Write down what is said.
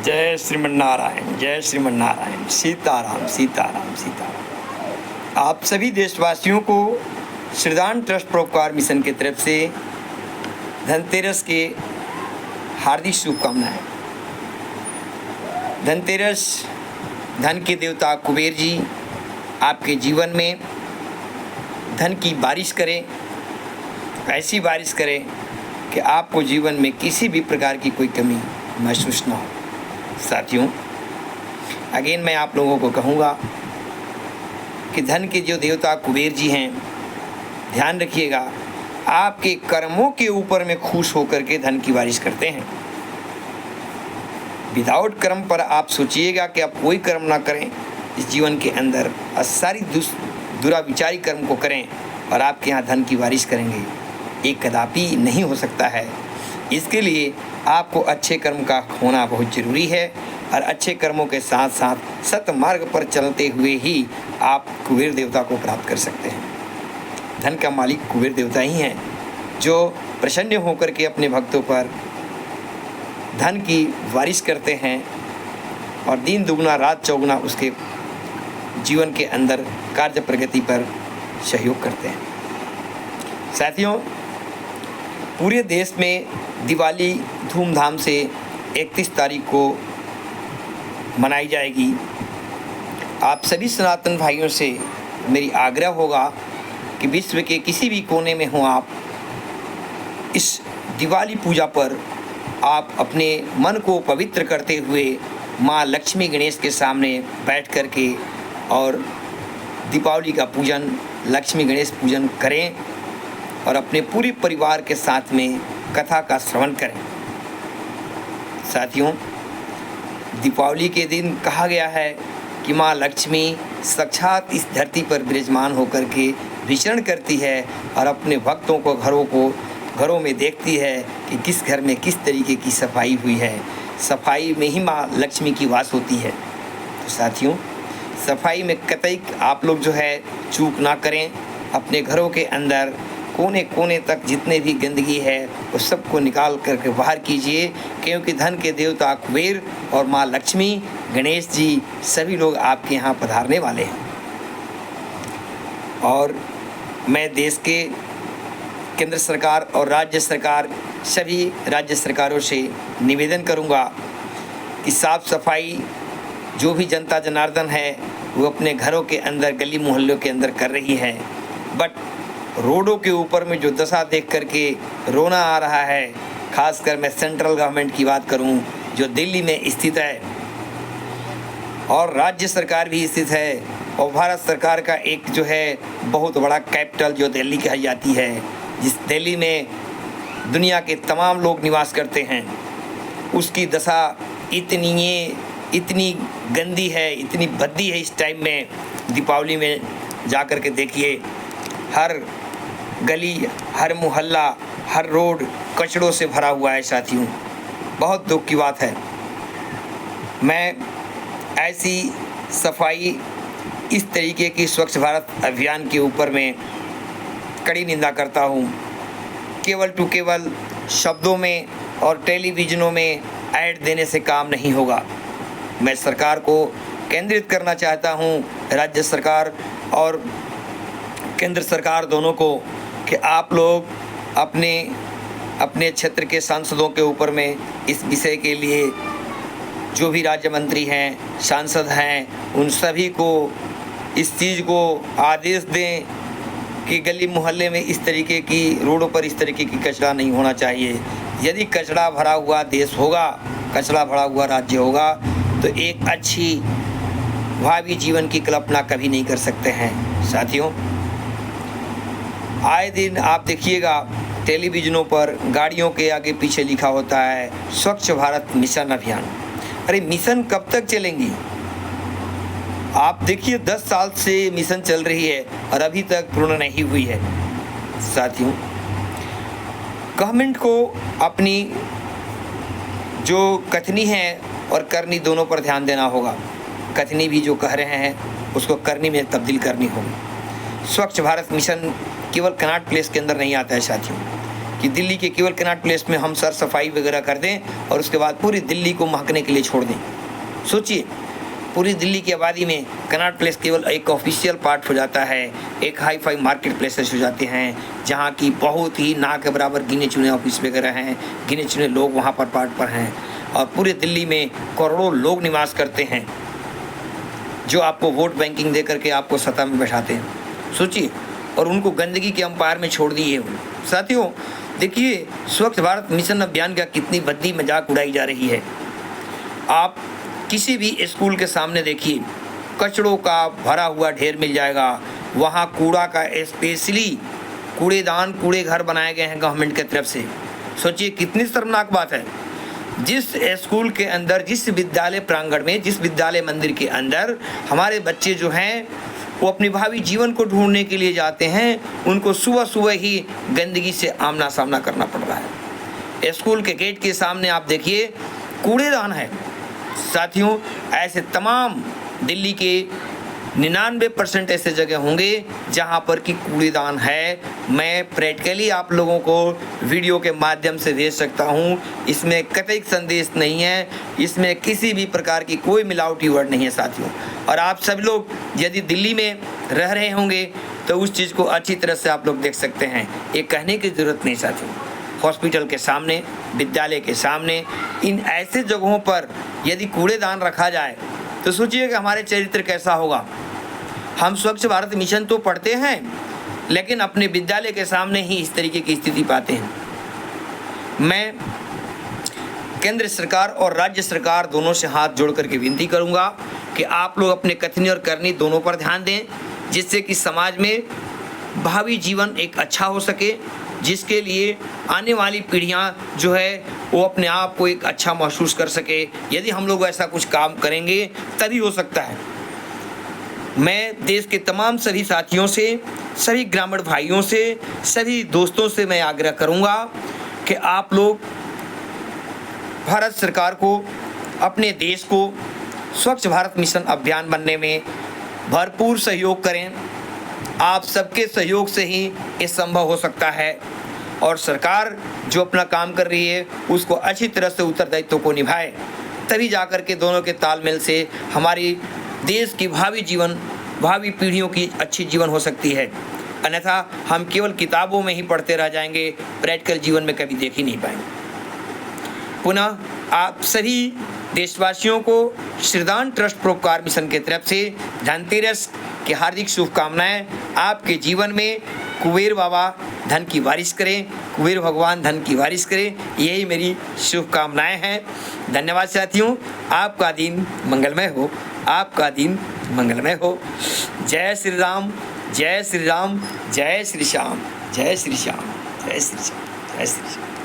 जय श्रीमन्नारायण, जय श्रीमन्नारायण। सीताराम सीताराम सीताराम। आप सभी देशवासियों को श्रीदान ट्रस्ट परोपकार मिशन की तरफ से धनतेरस के हार्दिक शुभकामनाएं। धनतेरस धन के देवता कुबेर जी आपके जीवन में धन की बारिश करें, ऐसी बारिश करें कि आपको जीवन में किसी भी प्रकार की कोई कमी महसूस ना हो। साथियों, अगेन मैं आप लोगों को कहूँगा कि धन के जो देवता कुबेर जी हैं, ध्यान रखिएगा, आपके कर्मों के ऊपर में खुश होकर के धन की बारिश करते हैं। विदाउट कर्म पर आप सोचिएगा कि आप कोई कर्म ना करें इस जीवन के अंदर और सारी दुराविचारी कर्म को करें और आपके यहाँ धन की बारिश करेंगे, ये कदापि नहीं हो सकता है। इसके लिए आपको अच्छे कर्म का होना बहुत ज़रूरी है और अच्छे कर्मों के साथ साथ सत्य मार्ग पर चलते हुए ही आप कुबेर देवता को प्राप्त कर सकते हैं। धन का मालिक कुबेर देवता ही हैं जो प्रसन्न होकर के अपने भक्तों पर धन की बारिश करते हैं और दिन दुगना रात चौगुना उसके जीवन के अंदर कार्य प्रगति पर सहयोग करते हैं। साथियों, पूरे देश में दिवाली धूमधाम से 31 तारीख को मनाई जाएगी। आप सभी सनातन भाइयों से मेरी आग्रह होगा कि विश्व के किसी भी कोने में हों आप, इस दिवाली पूजा पर आप अपने मन को पवित्र करते हुए माँ लक्ष्मी गणेश के सामने बैठ कर के और दीपावली का पूजन, लक्ष्मी गणेश पूजन करें और अपने पूरे परिवार के साथ में कथा का श्रवण करें। साथियों, दीपावली के दिन कहा गया है कि माँ लक्ष्मी साक्षात इस धरती पर विराजमान होकर के विचरण करती है और अपने भक्तों को घरों में देखती है कि किस घर में किस तरीके की सफाई हुई है। सफाई में ही माँ लक्ष्मी की वास होती है। तो साथियों, सफाई में कतई आप लोग जो है चूक ना करें। अपने घरों के अंदर कोने कोने तक जितने भी गंदगी है वो सबको निकाल करके बाहर कीजिए, क्योंकि धन के देवता कुबेर और माँ लक्ष्मी गणेश जी सभी लोग आपके यहाँ पधारने वाले हैं। और मैं देश के केंद्र सरकार और राज्य सरकार सभी राज्य सरकारों से निवेदन करूँगा कि साफ़ सफाई जो भी जनता जनार्दन है वो अपने घरों के अंदर गली मोहल्लों के अंदर कर रही है, बट रोडों के ऊपर में जो दशा देख करके रोना आ रहा है, खासकर मैं सेंट्रल गवर्नमेंट की बात करूं जो दिल्ली में स्थित है और राज्य सरकार भी स्थित है और भारत सरकार का एक जो है बहुत बड़ा कैपिटल जो दिल्ली कही जाती है, जिस दिल्ली में दुनिया के तमाम लोग निवास करते हैं, उसकी दशा इतनी गंदी है, इतनी भद्दी है। इस टाइम में दीपावली में जा कर के देखिए, हर गली, हर मोहल्ला, हर रोड कचड़ों से भरा हुआ है। साथियों, बहुत दुख की बात है। मैं ऐसी सफाई, इस तरीके की स्वच्छ भारत अभियान के ऊपर में कड़ी निंदा करता हूँ। केवल टू केवल शब्दों में और टेलीविज़नों में ऐड देने से काम नहीं होगा। मैं सरकार को केंद्रित करना चाहता हूँ, राज्य सरकार और केंद्र सरकार दोनों को, कि आप लोग अपने क्षेत्र के सांसदों के ऊपर में इस विषय के लिए जो भी राज्य मंत्री हैं, सांसद हैं, उन सभी को इस चीज़ को आदेश दें कि गली मोहल्ले में इस तरीके की रोडों पर इस तरीके की कचरा नहीं होना चाहिए। यदि कचरा भरा हुआ देश होगा, कचरा भरा हुआ राज्य होगा, तो एक अच्छी भावी जीवन की कल्पना कभी नहीं कर सकते हैं। साथियों, आए दिन आप देखिएगा टेलीविज़नों पर गाड़ियों के आगे पीछे लिखा होता है स्वच्छ भारत मिशन अभियान। अरे मिशन कब तक चलेंगी? आप देखिए 10 साल से मिशन चल रही है और अभी तक पूर्ण नहीं हुई है। साथियों, गवर्नमेंट को अपनी जो कथनी है और करनी दोनों पर ध्यान देना होगा। कथनी भी जो कह रहे हैं उसको करनी में तब्दील करनी होगी। स्वच्छ भारत मिशन केवल कनॉट प्लेस के अंदर नहीं आता है साथियों, कि दिल्ली के केवल कनॉट प्लेस में हम सर सफाई वगैरह कर दें और उसके बाद पूरी दिल्ली को महकने के लिए छोड़ दें। सोचिए, पूरी दिल्ली की आबादी में कनॉट प्लेस केवल एक ऑफिशियल पार्ट हो जाता है, एक हाई फाई मार्केट प्लेसेस हो जाते हैं, जहाँ की बहुत ही ना के बराबर गिने चुने ऑफिस वगैरह हैं, गिने चुने लोग वहाँ पर पार्ट पर हैं, और पूरे दिल्ली में करोड़ों लोग निवास करते हैं जो आपको वोट बैंकिंग दे करके आपको सत्ता में बैठाते हैं। सोचिए, और उनको गंदगी के अंपायर में छोड़ दिए। साथियों, देखिए स्वच्छ भारत मिशन अभियान का कितनी भद्दी मजाक उड़ाई जा रही है। आप किसी भी स्कूल के सामने देखिए, कचड़ों का भरा हुआ ढेर मिल जाएगा, वहाँ कूड़ा का स्पेशली कूड़ेदान, कूड़े घर बनाए गए हैं गवर्नमेंट की तरफ से। सोचिए कितनी शर्मनाक बात है। जिस स्कूल के अंदर, जिस विद्यालय प्रांगण में, जिस विद्यालय मंदिर के अंदर हमारे बच्चे जो हैं वो अपनी भावी जीवन को ढूंढने के लिए जाते हैं, उनको सुबह सुबह ही गंदगी से आमना सामना करना पड़ रहा है। स्कूल के गेट के सामने आप देखिए कूड़ेदान है। साथियों, ऐसे तमाम दिल्ली के 99% ऐसे जगह होंगे जहां पर कि कूड़ेदान है। मैं प्रैक्टिकली आप लोगों को वीडियो के माध्यम से भेज सकता हूं। इसमें कतई संदेश नहीं है, इसमें किसी भी प्रकार की कोई मिलावटी वर्ड नहीं है साथियों। और आप सब लोग यदि दिल्ली में रह रहे होंगे तो उस चीज़ को अच्छी तरह से आप लोग देख सकते हैं। ये कहने की ज़रूरत नहीं साथियों। हॉस्पिटल के सामने, विद्यालय के सामने, इन ऐसे जगहों पर यदि कूड़ेदान रखा जाए तो सोचिए कि हमारे चरित्र कैसा होगा। हम स्वच्छ भारत मिशन तो पढ़ते हैं, लेकिन अपने विद्यालय के सामने ही इस तरीके की स्थिति पाते हैं। मैं केंद्र सरकार और राज्य सरकार दोनों से हाथ जोड़ करके विनती करूंगा कि आप लोग अपने कथनी और करनी दोनों पर ध्यान दें, जिससे कि समाज में भावी जीवन एक अच्छा हो सके, जिसके लिए आने वाली पीढ़ियां जो है वो अपने आप को एक अच्छा महसूस कर सके। यदि हम लोग ऐसा कुछ काम करेंगे तभी हो सकता है। मैं देश के तमाम सभी साथियों से, सभी ग्रामीण भाइयों से, सभी दोस्तों से मैं आग्रह करूंगा कि आप लोग भारत सरकार को, अपने देश को स्वच्छ भारत मिशन अभियान बनने में भरपूर सहयोग करें। आप सबके सहयोग से ही ये संभव हो सकता है, और सरकार जो अपना काम कर रही है उसको अच्छी तरह से उत्तरदायित्व को निभाए, तभी जाकर के दोनों के तालमेल से हमारी देश की भावी पीढ़ियों की अच्छी जीवन हो सकती है। अन्यथा हम केवल किताबों में ही पढ़ते रह जाएंगे, प्रैक्टिकल जीवन में कभी देख ही नहीं पाएंगे। पुनः आप सभी देशवासियों को श्रीदान ट्रस्ट परोपकार मिशन की तरफ से धनतेरस की हार्दिक शुभकामनाएं। आपके जीवन में कुबेर बाबा धन की बारिश करें, कुबेर भगवान धन की बारिश करें, यही मेरी शुभकामनाएं हैं। धन्यवाद साथियों। आपका दिन मंगलमय हो, आपका दिन मंगलमय हो। जय श्री राम, जय श्री राम, जय श्री श्याम, जय श्री श्याम, जय श्री श्याम, जय श्री श्याम।